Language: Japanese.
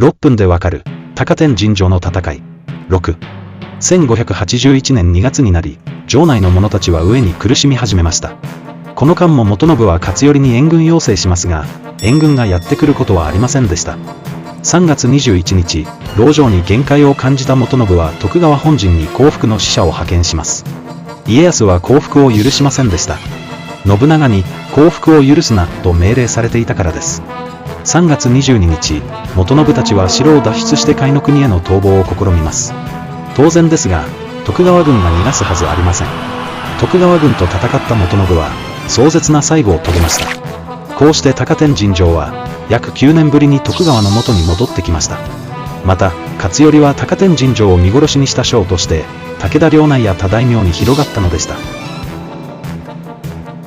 6分でわかる高天神城の戦い。6、1581年2月になり、城内の者たちは飢えに苦しみ始めました。この間も元信は勝頼に援軍要請しますが、援軍がやってくることはありませんでした。3月21日、籠城に限界を感じた元信は徳川本陣に降伏の使者を派遣します。家康は降伏を許しませんでした。信長に降伏を許すなと命令されていたからです。3月22日、元信たちは城を脱出して甲斐国への逃亡を試みます。当然ですが、徳川軍が逃がすはずありません。徳川軍と戦った元信は、壮絶な最後を遂げました。こうして高天神城は、約9年ぶりに徳川の元に戻ってきました。また、勝頼は高天神城を見殺しにした将として、武田領内や他大名に広がったのでした。